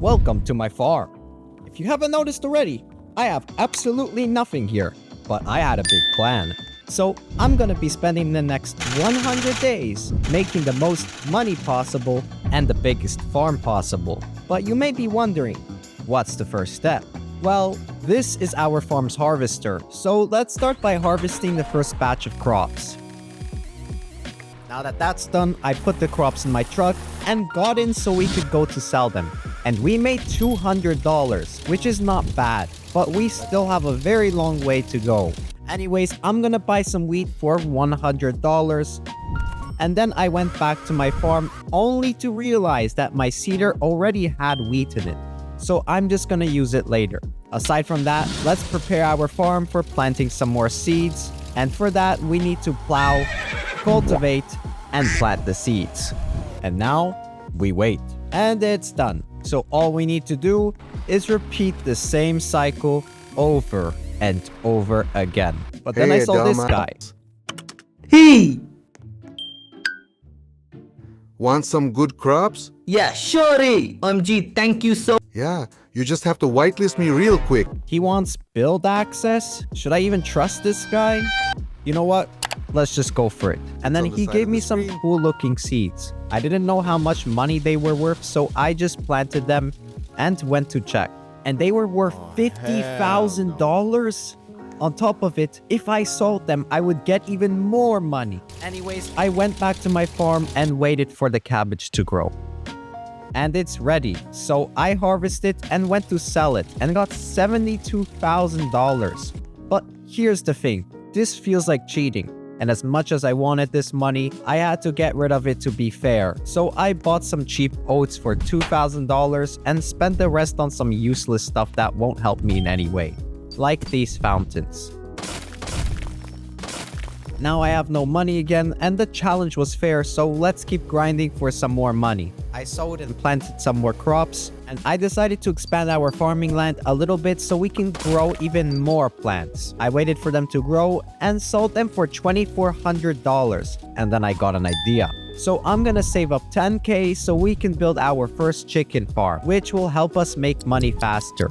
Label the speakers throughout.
Speaker 1: Welcome to my farm. If you haven't noticed already, I have absolutely nothing here, but I had a big plan. So I'm gonna be spending the next 100 days making the most money possible and the biggest farm possible. But you may be wondering, what's the first step? Well, this is our farm's harvester, so let's start by harvesting the first batch of crops. Now that that's done, I put the crops in my truck and got in so we could go to sell them. And we made $200, which is not bad, but we still have a very long way to go. Anyways, I'm gonna buy some wheat for $100. And then I went back to my farm only to realize that my seeder already had wheat in it. So I'm just gonna use it later. Aside from that, let's prepare our farm for planting some more seeds. And for that, we need to plow, cultivate, and plant the seeds. And now, we wait. And it's done. So all we need to do is repeat the same cycle over and over again. But then I saw this guy.
Speaker 2: Hey!
Speaker 3: Want some good crops?
Speaker 2: Yeah, sure. OMG, thank you so.
Speaker 3: Yeah, you just have to whitelist me real quick.
Speaker 1: He wants build access? Should I even trust this guy? You know what? Let's just go for it. And then he gave me some cool looking seeds. I didn't know how much money they were worth, so I just planted them and went to check. And they were worth $50,000. On top of it, if I sold them, I would get even more money. Anyways, I went back to my farm and waited for the cabbage to grow. And it's ready. So I harvested and went to sell it and got $72,000. But here's the thing. This feels like cheating. And as much as I wanted this money, I had to get rid of it to be fair. So I bought some cheap oats for $2,000 and spent the rest on some useless stuff that won't help me in any way. Like these fountains. Now I have no money again, and the challenge was fair, so let's keep grinding for some more money. I sowed and planted some more crops, and I decided to expand our farming land a little bit so we can grow even more plants. I waited for them to grow and sold them for $2,400, and then I got an idea. So I'm gonna save up $10K so we can build our first chicken farm, which will help us make money faster.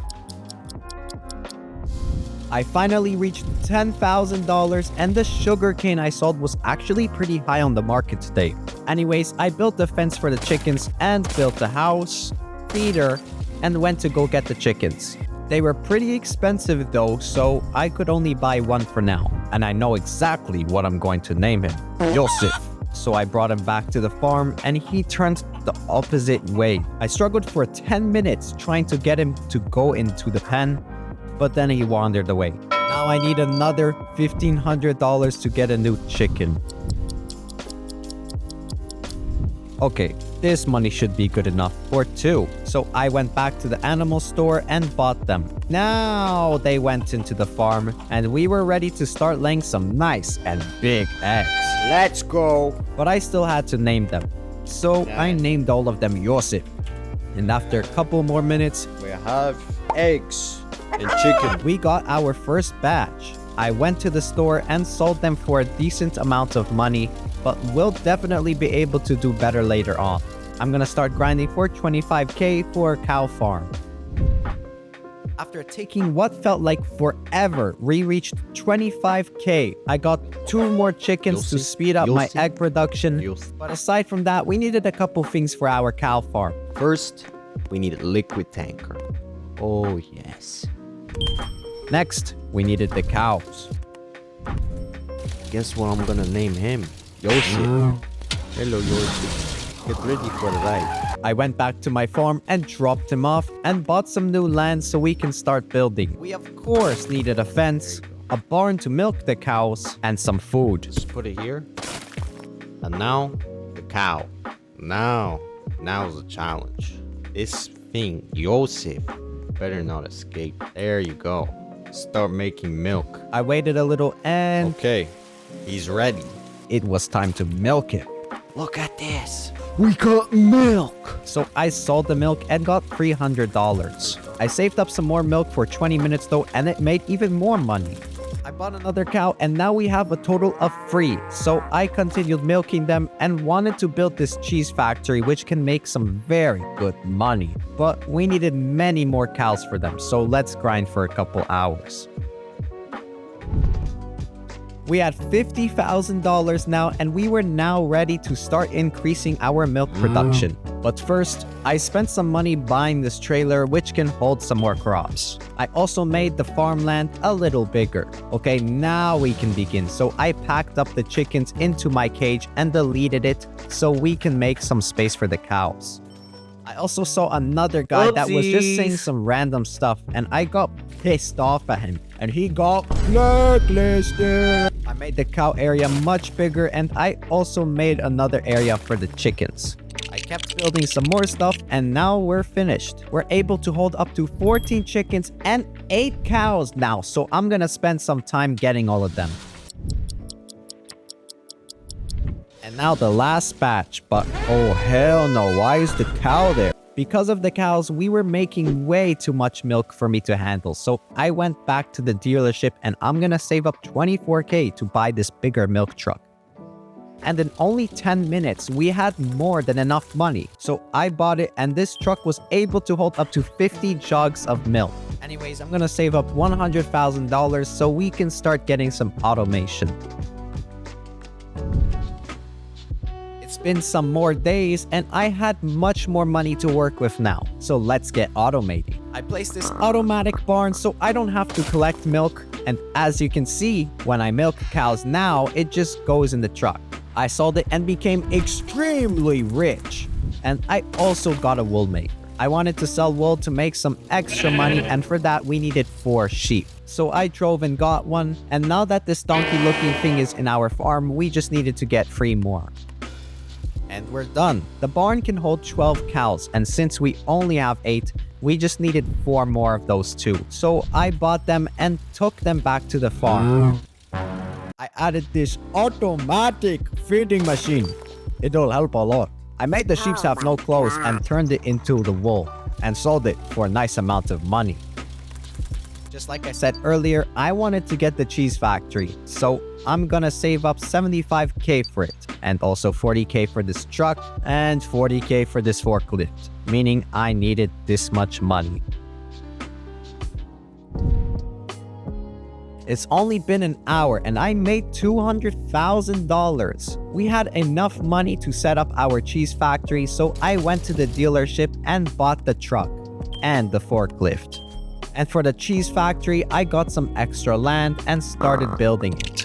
Speaker 1: I finally reached $10,000 and the sugarcane I sold was actually pretty high on the market today. Anyways, I built the fence for the chickens and built the house, feeder, and went to go get the chickens. They were pretty expensive though, so I could only buy one for now. And I know exactly what I'm going to name him. Joseph. So I brought him back to the farm and he turned the opposite way. I struggled for 10 minutes trying to get him to go into the pen, but then he wandered away. Now I need another $1,500 to get a new chicken. Okay, this money should be good enough for two. So I went back to the animal store and bought them. Now they went into the farm and we were ready to start laying some nice and big eggs.
Speaker 4: Let's go.
Speaker 1: But I still had to name them. So I named all of them Joseph. And after a couple more minutes,
Speaker 4: We have eggs and chicken.
Speaker 1: we got our first batch. I went to the store and sold them for a decent amount of money, but we'll definitely be able to do better later on. I'm gonna start grinding for $25K for a cow farm. After taking what felt like forever, we reached $25K. I got 2 more chickens to speed up my egg production. But aside from that, we needed a couple things for our cow farm.
Speaker 4: First, we need a liquid tanker. Oh, yes.
Speaker 1: Next, we needed the cows.
Speaker 4: Guess what I'm gonna name him? Yosef. Hello, Yosef. Get ready for the ride.
Speaker 1: I went back to my farm and dropped him off and bought some new land so we can start building. We of course needed a fence, a barn to milk the cows, and some food.
Speaker 4: Just put it here. And now, the cow. Now's the challenge. This thing, Yosef, better not escape. There you go. Start making milk.
Speaker 1: I waited a little and
Speaker 4: Okay, he's ready.
Speaker 1: it was time to milk him.
Speaker 4: Look at this.
Speaker 1: We got milk! So I sold the milk and got $300. I saved up some more milk for 20 minutes though, and it made even more money. I bought another cow and now we have a total of 3. So I continued milking them and wanted to build this cheese factory which can make some very good money. But we needed many more cows for them, so let's grind for a couple hours. We had $50,000 now and we were now ready to start increasing our milk production. But first, I spent some money buying this trailer which can hold some more crops. I also made the farmland a little bigger. Okay, now we can begin. So I packed up the chickens into my cage and deleted it so we can make some space for the cows. I also saw another guy that was just saying some random stuff and I got pissed off at him and he got blacklisted. I made the cow area much bigger and I also made another area for the chickens. I kept building some more stuff and now we're finished. We're able to hold up to 14 chickens and 8 cows now, so I'm gonna spend some time getting all of them. And now the last batch, but oh hell no, why is the cow there? Because of the cows, we were making way too much milk for me to handle, so I went back to the dealership and I'm gonna save up 24k to buy this bigger milk truck. And in only 10 minutes, we had more than enough money. So I bought it and this truck was able to hold up to 50 jugs of milk. Anyways, I'm gonna save up $100,000 so we can start getting some automation. It's been some more days and I had much more money to work with now. So let's get automating. I placed this automatic barn so I don't have to collect milk. And as you can see, when I milk cows now, it just goes in the truck. I sold it and became extremely rich. And I also got a wool maker. I wanted to sell wool to make some extra money and for that we needed 4 sheep. So I drove and got one. And now that this donkey looking thing is in our farm, we just needed to get 3 more. And we're done. The barn can hold 12 cows and since we only have 8, we just needed 4 more of those too. So I bought them and took them back to the farm. I added this automatic feeding machine. It'll help a lot. I made the sheep have no clothes and turned it into the wool and sold it for a nice amount of money. Just like I said earlier, I wanted to get the cheese factory, so I'm gonna save up 75k for it, and also 40k for this truck, and 40k for this forklift, meaning I needed this much money. It's only been an hour and I made $200,000. We had enough money to set up our cheese factory, so I went to the dealership and bought the truck and the forklift. And for the cheese factory, I got some extra land and started building it.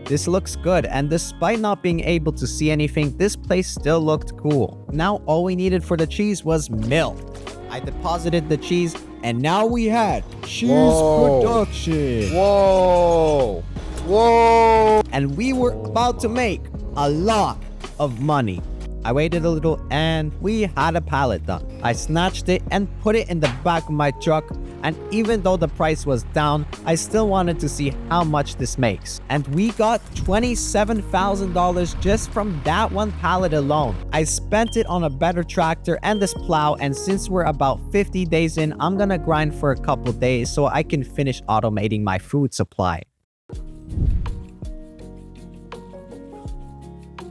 Speaker 1: This looks good, and despite not being able to see anything, this place still looked cool. Now all we needed for the cheese was milk. I deposited the cheese, and now we had cheese production.
Speaker 4: Whoa! Whoa!
Speaker 1: And we were about to make a lot of money. I waited a little and we had a pallet done. I snatched it and put it in the back of my truck, and even though the price was down, I still wanted to see how much this makes. And we got $27,000 just from that one pallet alone. I spent it on a better tractor and this plow, and since we're about 50 days in, I'm gonna grind for a couple days so I can finish automating my food supply.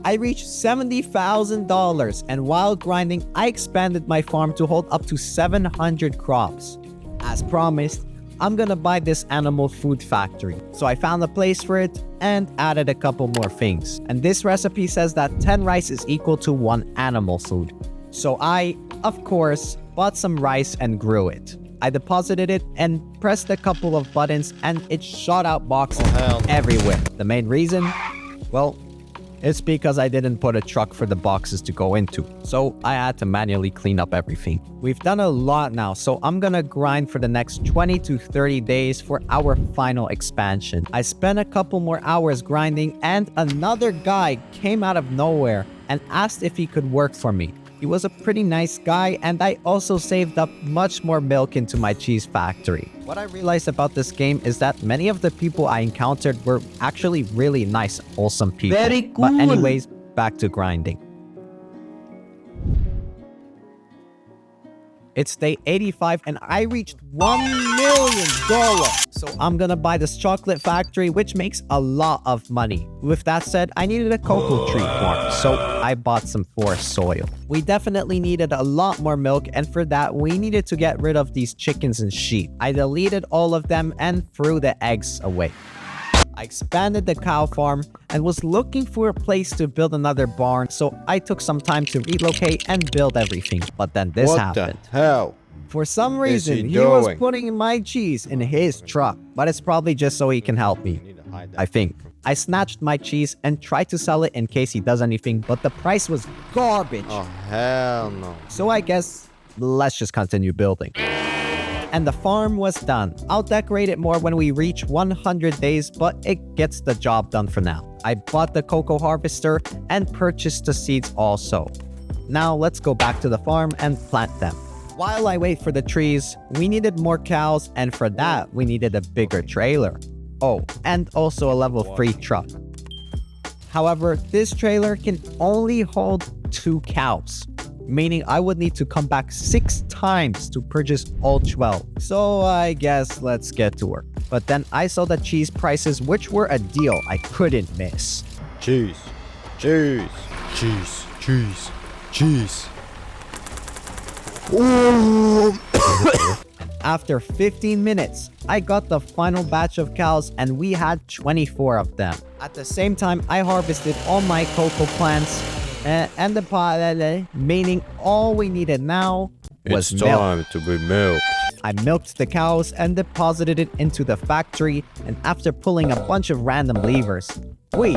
Speaker 1: I reached $70,000, and while grinding, I expanded my farm to hold up to 700 crops. As promised, I'm gonna buy this animal food factory. So I found a place for it and added a couple more things. And this recipe says that 10 rice is equal to 1 animal food. So I, of course, bought some rice and grew it. I deposited it and pressed a couple of buttons and it shot out boxes everywhere. The main reason? Well, it's because I didn't put a truck for the boxes to go into, so I had to manually clean up everything. We've done a lot now, so I'm gonna grind for the next 20 to 30 days for our final expansion. I spent a couple more hours grinding and another guy came out of nowhere and asked if he could work for me. He was a pretty nice guy, and I also saved up much more milk into my cheese factory. What I realized about this game is that many of the people I encountered were actually really nice, wholesome people.
Speaker 2: Very cool.
Speaker 1: But anyways, back to grinding. It's day 85 and I reached $1 million. So I'm gonna buy this chocolate factory, which makes a lot of money. With that said, I needed a cocoa tree farm, so I bought some forest soil. We definitely needed a lot more milk, and for that, we needed to get rid of these chickens and sheep. I deleted all of them and threw the eggs away. I expanded the cow farm and was looking for a place to build another barn, so I took some time to relocate and build everything. But then this happened.
Speaker 4: What the hell?
Speaker 1: For some
Speaker 4: is he
Speaker 1: reason, he was
Speaker 4: doing?
Speaker 1: putting my cheese in his truck, but it's probably just so he can help me. I think. I snatched my cheese and tried to sell it in case he does anything, but the price was garbage.
Speaker 4: Oh, hell no.
Speaker 1: So I guess let's just continue building. And the farm was done. I'll decorate it more when we reach 100 days, but it gets the job done for now. I bought the cocoa harvester and purchased the seeds also. Now let's go back to the farm and plant them. While I wait for the trees, we needed more cows, and for that, we needed a bigger trailer. Oh, and also a level 3 truck. However, this trailer can only hold 2 cows, meaning I would need to come back 6 times to purchase all 12. So I guess let's get to work. But then I saw the cheese prices, which were a deal I couldn't miss.
Speaker 4: Cheese. Cheese. Cheese. Cheese. Cheese.
Speaker 1: After 15 minutes, I got the final batch of cows and we had 24 of them. At the same time, I harvested all my cocoa plants and the pot, meaning all we needed now was
Speaker 4: It's
Speaker 1: milk.
Speaker 4: time to be milked.
Speaker 1: I milked the cows and deposited it into the factory, and after pulling a bunch of random levers, we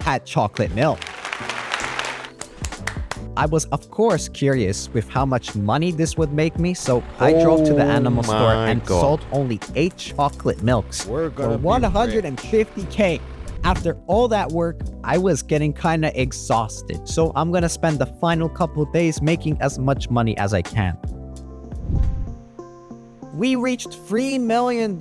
Speaker 1: had chocolate milk. I was of course curious with how much money this would make me, so I drove to the animal store
Speaker 4: my
Speaker 1: and
Speaker 4: God.
Speaker 1: sold only 8 chocolate milks
Speaker 4: We're
Speaker 1: for
Speaker 4: gonna be
Speaker 1: 150k. After all that work, I was getting kinda exhausted, so I'm gonna spend the final couple days making as much money as I can. We reached $3 million,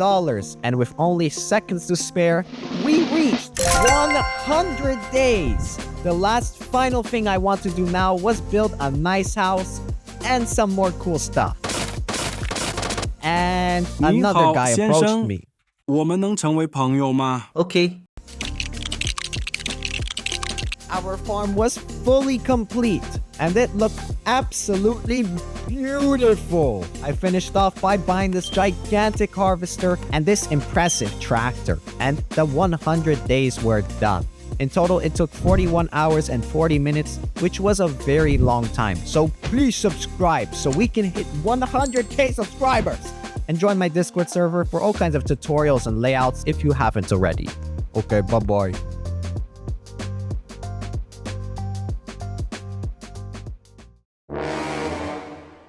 Speaker 1: and with only seconds to spare, we reached 100 days. The last final thing I want to do now was build a nice house and some more cool stuff. And
Speaker 5: 您
Speaker 1: another
Speaker 5: 好，
Speaker 1: guy
Speaker 5: 先
Speaker 1: approached
Speaker 5: 生，
Speaker 1: me.
Speaker 5: 我们能成为朋友吗？
Speaker 2: Okay.
Speaker 1: Our farm was fully complete, and it looked absolutely beautiful. I finished off by buying this gigantic harvester and this impressive tractor, and the 100 days were done. In total, it took 41 hours and 40 minutes, which was a very long time. So please subscribe so we can hit 100k subscribers. And join my Discord server for all kinds of tutorials and layouts if you haven't already. Okay, bye-bye.